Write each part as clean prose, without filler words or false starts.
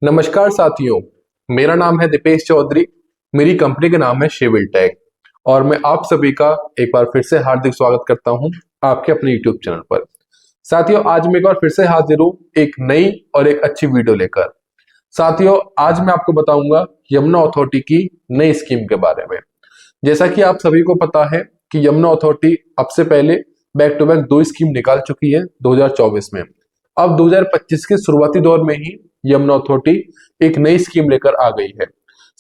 नमस्कार साथियों, मेरा नाम है दीपेश चौधरी। मेरी कंपनी का नाम है शिविल टेक और मैं आप सभी का एक बार फिर से हार्दिक स्वागत करता हूं आपके अपने यूट्यूब चैनल पर। साथियों, आज मैं एक बार फिर से हाजिर हूं एक नई और एक अच्छी वीडियो लेकर। साथियों, आज मैं आपको बताऊंगा यमुना अथॉरिटी की नई स्कीम के बारे में। जैसा कि आप सभी को पता है कि यमुना अथॉरिटी अब से पहले बैक टू बैक दो स्कीम निकाल चुकी है 2024 में। अब 2025 के शुरुआती दौर में ही यमुना अथॉरिटी एक नई स्कीम लेकर आ गई है।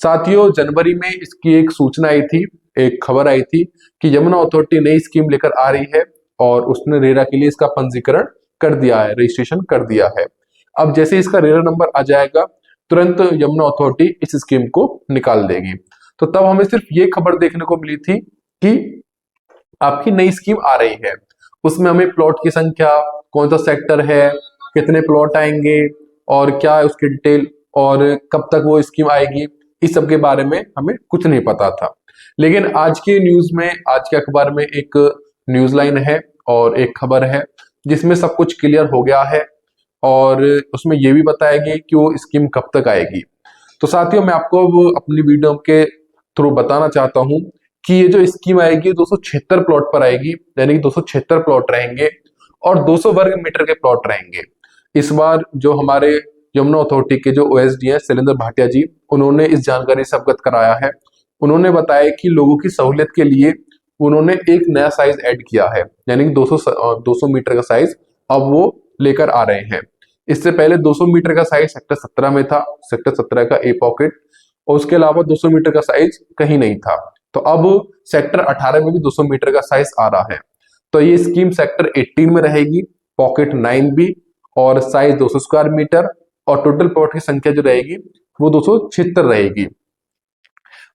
साथियों, जनवरी में इसकी एक सूचना आई थी, एक खबर आई थी कि यमुना अथॉरिटी नई स्कीम लेकर आ रही है और उसने रेरा के लिए इसका पंजीकरण कर दिया है, रजिस्ट्रेशन कर दिया है। अब जैसे इसका रेरा नंबर आ जाएगा, तुरंत यमुना अथॉरिटी इस स्कीम को निकाल देगी। तो तब हमें सिर्फ ये खबर देखने को मिली थी कि आपकी नई स्कीम आ रही है। उसमें हमें प्लॉट की संख्या, कौन सा सेक्टर है, कितने प्लॉट आएंगे और क्या है उसकी डिटेल और कब तक वो स्कीम आएगी, इस सब के बारे में हमें कुछ नहीं पता था। लेकिन आज के न्यूज में, आज के अखबार में एक न्यूज लाइन है और एक खबर है जिसमें सब कुछ क्लियर हो गया है और उसमें ये भी बताया गया कि वो स्कीम कब तक आएगी। तो साथियों, मैं आपको अब अपनी वीडियो के थ्रू बताना चाहता हूं कि ये जो स्कीम आएगी 276 प्लॉट पर आएगी, यानी कि 276 प्लॉट रहेंगे और 200 वर्ग मीटर के प्लॉट रहेंगे। इस बार जो हमारे यमुना अथॉरिटी के जो ओएसडी है शैलेंद्र भाटिया जी, उन्होंने इस जानकारी से अवगत कराया है। उन्होंने बताया कि लोगों की सहूलियत के लिए उन्होंने एक नया साइज ऐड किया है, यानी कि 200 मीटर का साइज अब वो लेकर आ रहे हैं। इससे पहले 200 मीटर का साइज सेक्टर 17 में था, सेक्टर 17 का ए पॉकेट, और उसके अलावा 200 मीटर का साइज कहीं नहीं था। तो अब सेक्टर 18 में भी 200 मीटर का साइज आ रहा है। तो ये स्कीम सेक्टर 18 में रहेगी, पॉकेट 9 भी, और साइज 200 स्क्वायर मीटर, और टोटल प्लॉट की संख्या जो रहेगी वो 276 रहेगी।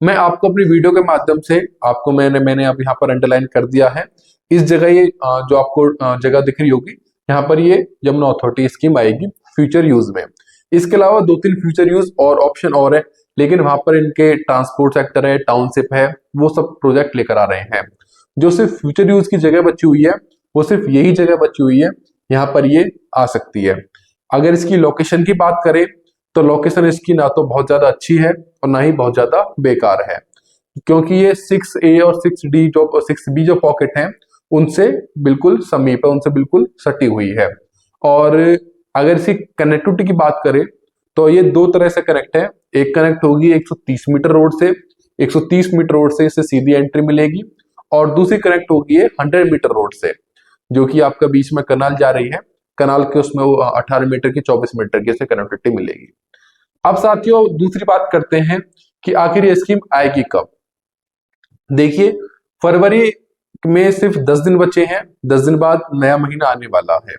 मैं आपको अपनी वीडियो के माध्यम से आपको मैंने अब यहाँ पर अंडरलाइन कर दिया है। इस जगह ये जो आपको जगह दिख रही होगी, यहाँ पर ये यमुना अथॉरिटी स्कीम आएगी फ्यूचर यूज में। इसके अलावा 2-3 फ्यूचर यूज और ऑप्शन और है, लेकिन वहां पर इनके ट्रांसपोर्ट सेक्टर है, टाउनशिप है, वो सब प्रोजेक्ट लेकर आ रहे हैं। जो सिर्फ फ्यूचर यूज की जगह बची हुई है, वो सिर्फ यही जगह बची हुई है, यहाँ पर ये आ सकती है। अगर इसकी लोकेशन की बात करें तो लोकेशन इसकी ना तो बहुत ज्यादा अच्छी है और ना ही बहुत ज्यादा बेकार है, क्योंकि ये 6A और 6D जो 6B जो पॉकेट हैं उनसे बिल्कुल समीप है, उनसे बिल्कुल सटी हुई है। और अगर इसकी कनेक्टिविटी की बात करें तो ये दो तरह से कनेक्ट है। एक कनेक्ट होगी 130 मीटर रोड से, 130 मीटर रोड से इसे सीधी एंट्री मिलेगी, और दूसरी कनेक्ट होगी 100 मीटर रोड से, जो कि आपका बीच में कनाल जा रही है, कनाल के उसमें वो 18 मीटर की 24 मीटर की से कनेक्टिविटी मिलेगी। अब साथियों, दूसरी बात करते हैं कि आखिर ये स्कीम आएगी कब। देखिए, फरवरी में सिर्फ 10 दिन बचे हैं, 10 दिन बाद नया महीना आने वाला है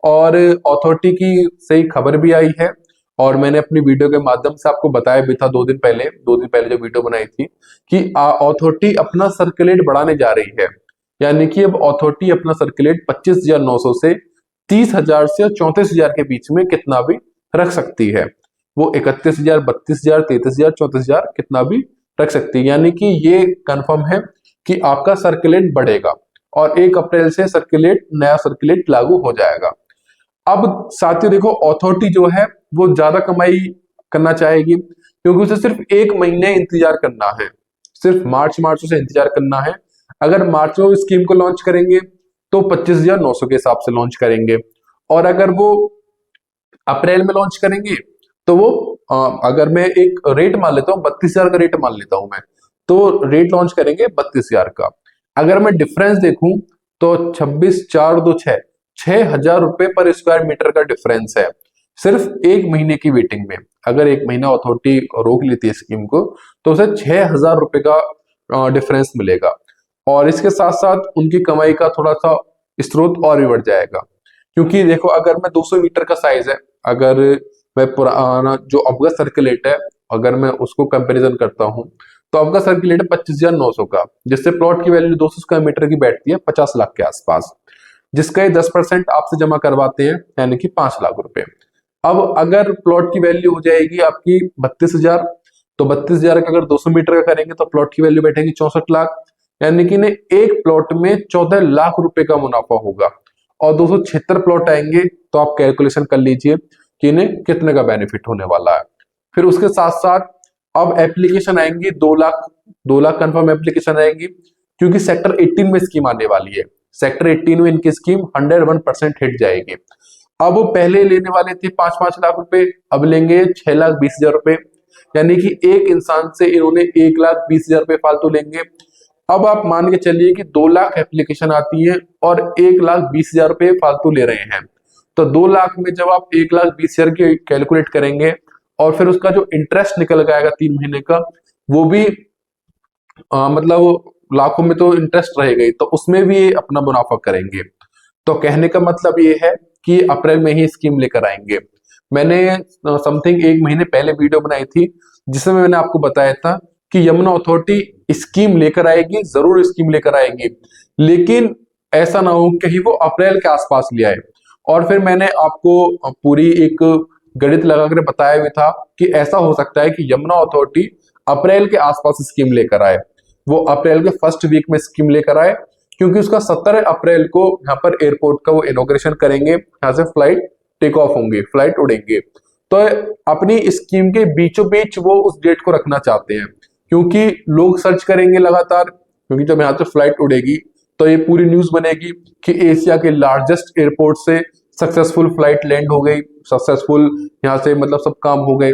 और अथॉरिटी की सही खबर भी आई है। और मैंने अपनी वीडियो के माध्यम से आपको बताया भी था 2 दिन पहले जो वीडियो बनाई थी कि अथॉरिटी अपना सर्कुलेट बढ़ाने जा रही है। यानी कि अब अथॉरिटी अपना सर्कुलेट 25,900 से 30,000 से 34,000 के बीच में कितना भी रख सकती है। वो 31,000, 32,000, 33,000, 34,000 कितना भी रख सकती है। यानी कि ये कंफर्म है कि आपका सर्कुलेट बढ़ेगा और 1 अप्रैल से नया सर्कुलेट लागू हो जाएगा। अब साथियों देखो, अथॉरिटी जो है वो ज्यादा कमाई करना चाहेगी, क्योंकि उसे सिर्फ 1 महीने इंतजार करना है, सिर्फ मार्च से इंतजार करना है। अगर मार्च में वो स्कीम को लॉन्च करेंगे तो 25,900 के हिसाब से लॉन्च करेंगे, और अगर वो अप्रैल में लॉन्च करेंगे तो वो अगर मैं एक रेट मान लेता हूँ, 32,000 का रेट मान लेता हूं मैं, तो रेट लॉन्च करेंगे 32,000 का। अगर मैं डिफरेंस देखूं तो 6,000 रुपए पर स्क्वायर मीटर का डिफरेंस है, सिर्फ 1 महीने की वेटिंग में। अगर 1 महीना अथॉरिटी रोक लेती है स्कीम को तो उसे 6,000 रुपए का डिफरेंस मिलेगा, और इसके साथ साथ उनकी कमाई का थोड़ा सा स्रोत और भी बढ़ जाएगा। क्योंकि देखो, अगर मैं 200 मीटर का साइज है, अगर मैं पुराना जो अब का सर्कुलेट है अगर मैं उसको कंपैरिजन करता हूं, तो अब का सर्कुलेट है 25,900 का, जिससे प्लॉट की वैल्यू 200 स्क्वायर मीटर की बैठती है 50 लाख के आसपास, जिसका ये 10% आपसे जमा करवाते हैं, यानी कि 5 लाख रुपए। अब अगर प्लॉट की वैल्यू हो जाएगी आपकी 32,000, तो 32,000 का अगर 200 मीटर का करेंगे तो प्लॉट की वैल्यू बैठेगी 64 लाख, यानी कि एक प्लॉट में 14 लाख रुपए का मुनाफा होगा। और 276 प्लॉट आएंगे तो आप कैलकुलेशन कर लीजिए, कि इन्हें कितने का बेनिफिट होने वाला है। फिर उसके साथ साथ अब एप्लीकेशन आएंगी 2 लाख कंफर्म एप्लीकेशन आएंगी, क्योंकि सेक्टर 18 में स्कीम आने वाली है। सेक्टर 18 में इनकी स्कीम 101% हिट जाएगी। अब वो पहले लेने वाले थे 5-5 लाख रुपए, अब लेंगे 6,20,000 रुपए, यानी कि एक इंसान से इन्होंने 1,20,000 रुपए फालतू लेंगे। अब आप मान के चलिए कि 2 लाख एप्लीकेशन आती है और 1,20,000 रुपए फालतू ले रहे हैं, तो 2 लाख में जब आप 1,20,000 की कैलकुलेट करेंगे और फिर उसका जो इंटरेस्ट निकल जाएगा 3 महीने का, वो भी मतलब लाखों में तो इंटरेस्ट रहेगा ही, तो उसमें भी ये अपना मुनाफा करेंगे। तो कहने का मतलब ये है कि अप्रैल में ही स्कीम लेकर आएंगे। मैंने समथिंग 1 महीने पहले वीडियो बनाई थी जिसमें मैंने आपको बताया था कि यमुना अथॉरिटी स्कीम लेकर आएगी, जरूर स्कीम लेकर आएगी, लेकिन ऐसा ना हो कहीं वो अप्रैल के आसपास ले आए। और फिर मैंने आपको पूरी एक गणित लगाकर बताया भी था कि ऐसा हो सकता है कि यमुना अथॉरिटी अप्रैल के आसपास स्कीम लेकर आए, वो अप्रैल के फर्स्ट वीक में स्कीम लेकर आए, क्योंकि उसका 17 अप्रैल को यहाँ पर एयरपोर्ट का वो इनॉग्रेशन करेंगे, यहाँ से फ्लाइट टेक ऑफ होंगे, फ्लाइट उड़ेंगे। तो अपनी स्कीम के बीचों बीच वो उस डेट को रखना चाहते हैं, क्योंकि लोग सर्च करेंगे लगातार, क्योंकि जब यहाँ से फ्लाइट उड़ेगी तो ये पूरी न्यूज बनेगी कि एशिया के लार्जेस्ट एयरपोर्ट से सक्सेसफुल फ्लाइट लैंड हो गई, सक्सेसफुल यहाँ से मतलब सब काम हो गए,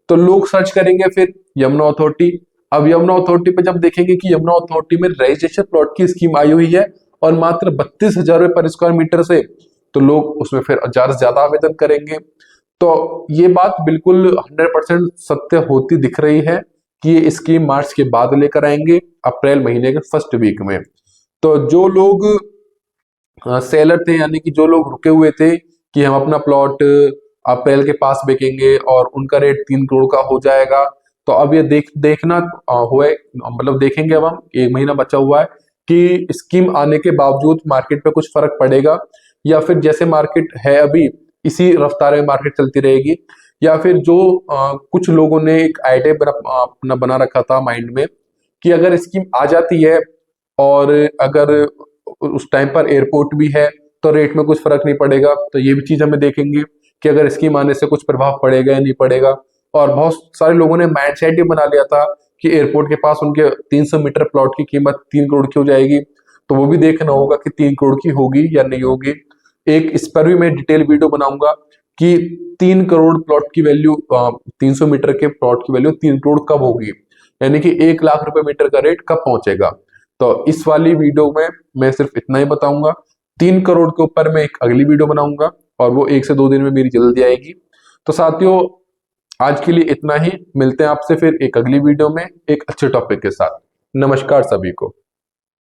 तो लोग सर्च करेंगे फिर यमुना अथॉरिटी। अब यमुना अथॉरिटी पे जब देखेंगे कि यमुना अथॉरिटी में रजिस्ट्रेशन प्लॉट की स्कीम आई हुई है और मात्र 32,000 रुपए पर स्क्वायर मीटर से, तो लोग उसमें फिर ज्यादा से ज्यादा आवेदन करेंगे। तो ये बात बिल्कुल 100% सत्य होती दिख रही है कि ये स्कीम मार्च के बाद लेकर आएंगे, अप्रैल महीने के फर्स्ट वीक में। तो जो लोग सेलर थे, यानी कि जो लोग रुके हुए थे कि हम अपना प्लॉट अप्रैल के पास बेचेंगे और उनका रेट 3 करोड़ का हो जाएगा, तो अब ये देखना हुआ है, मतलब देखेंगे अब हम 1 महीना बचा हुआ है कि स्कीम आने के बावजूद मार्केट पे कुछ फर्क पड़ेगा, या फिर जैसे मार्केट है अभी इसी रफ्तार में मार्केट चलती रहेगी, या फिर जो कुछ लोगों ने एक आइडिया अपना बना रखा था माइंड में कि अगर स्कीम आ जाती है और अगर उस टाइम पर एयरपोर्ट भी है तो रेट में कुछ फर्क नहीं पड़ेगा, तो ये भी चीज हमें देखेंगे कि अगर स्कीम आने से कुछ प्रभाव पड़ेगा या नहीं पड़ेगा। और बहुत सारे लोगों ने माइंड सेट ही बना लिया था कि एयरपोर्ट के पास उनके 300 मीटर प्लॉट की कीमत 3 करोड़ की हो जाएगी, तो वो भी देखना होगा कि 3 करोड़ की होगी या नहीं होगी। एक इस पर भी मैं डिटेल वीडियो बनाऊंगा कि 3 करोड़ प्लॉट की वैल्यू, 300 मीटर के प्लॉट की वैल्यू 3 करोड़ कब होगी, यानी कि 1 लाख रुपए मीटर का रेट कब पहुंचेगा। तो इस वाली वीडियो में मैं सिर्फ इतना ही बताऊंगा। 3 करोड़ के ऊपर मैं एक अगली वीडियो बनाऊंगा और वो 1 से 2 दिन में मेरी जल्दी आएगी। तो साथियों, आज के लिए इतना ही, मिलते हैं आपसे फिर एक अगली वीडियो में एक अच्छे टॉपिक के साथ। नमस्कार सभी को।